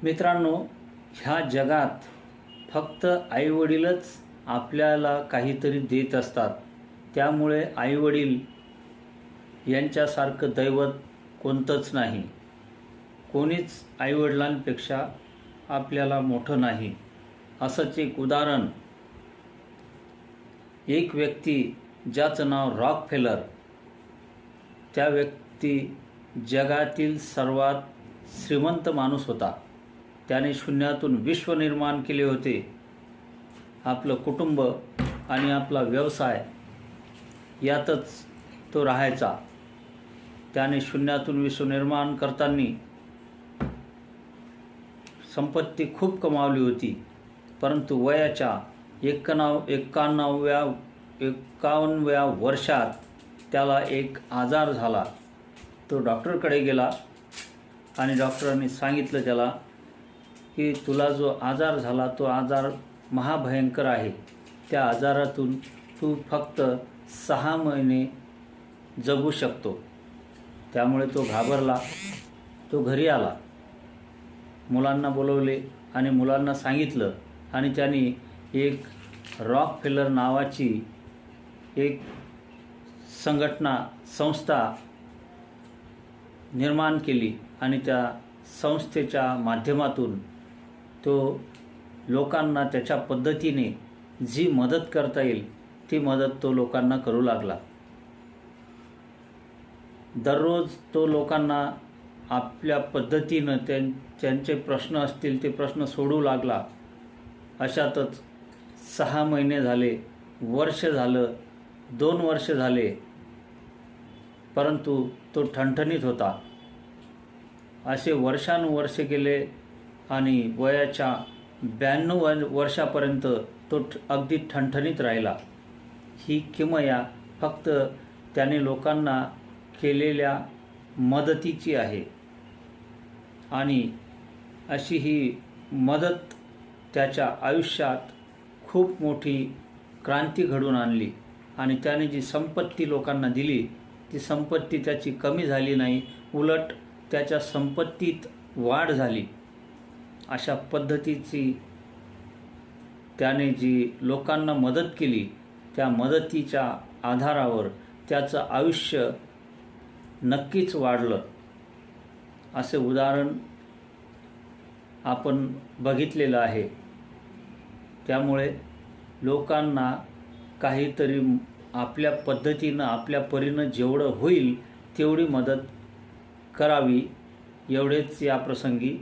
मित्रांनो, ह्या जगात फक्त आईवडीलच आपल्याला काहीतरी देत असतात. त्यामुळे आईवडील यांच्यासारखं दैवत कोणतंच नाही. कोणीच आईवडिलांपेक्षा आपल्याला मोठं नाही. असंच एक उदाहरण, एक व्यक्ती ज्याचं नाव रॉकफेलर, त्या व्यक्ती जगातील सर्वात श्रीमंत माणूस होता. त्याने शून्यातून विश्व निर्माण केले होते. आपलं कुटुंब आणि आपला व्यवसाय यातच तो राहायचा. त्याने शून्यातून विश्व निर्माण करताना संपत्ती खूप कमावली होती. परंतु वयाच्या 51व्या वर्षात त्याला एक आजार झाला. तो डॉक्टरकडे गेला आणि डॉक्टरांनी सांगितलं त्याला की तुला जो आजार झाला तो आजार महाभयंकर आहे. त्या आजारातून तू फक्त 6 महिने जगू शकतो. त्यामुळे तो घाबरला. तो घरी आला, मुलांना बोलवले आणि मुलांना सांगितलं आणि त्यांनी एक रॉकफेलर नावाची एक संस्था निर्माण केली आणि त्या संस्थेच्या माध्यमातून तो लोकांना त्याच्या पद्धतीने जी मदत करता येईल ती मदत तो लोकांना करू लागला. दररोज तो लोकांना आपल्या पद्धतीनं त्यांचे प्रश्न असतील ते प्रश्न सोडवू लागला. अशातच 6 महिने झाले, वर्ष झालं, 2 वर्ष झाले, परंतु तो ठणठणीत होता. असे वर्षानुवर्ष गेले आणि वयाच्या 92 वर्षापर्यंत तो अगदी ठणठणीत राहिला. ही किमया फक्त त्याने लोकांना केलेल्या मदतीची आहे. आणि अशी ही मदत त्याच्या आयुष्यात खूप मोठी क्रांती घडवून आणली. आणि त्याने जी संपत्ती लोकांना दिली ती संपत्ती त्याची कमी झाली नाही, उलट त्याच्या संपत्तीत वाढ झाली. अशा पद्धतीची त्याने जी लोकांना मदत केली त्या मदतीच्या आधारावर त्याचं आयुष्य नक्कीच वाढलं. असे उदाहरण आपण बघितलेलं आहे. त्यामुळे लोकांना काहीतरी आपल्या पद्धतीनं आपल्या परीनं जेवढं होईल तेवढी मदत करावी, एवढेच या प्रसंगी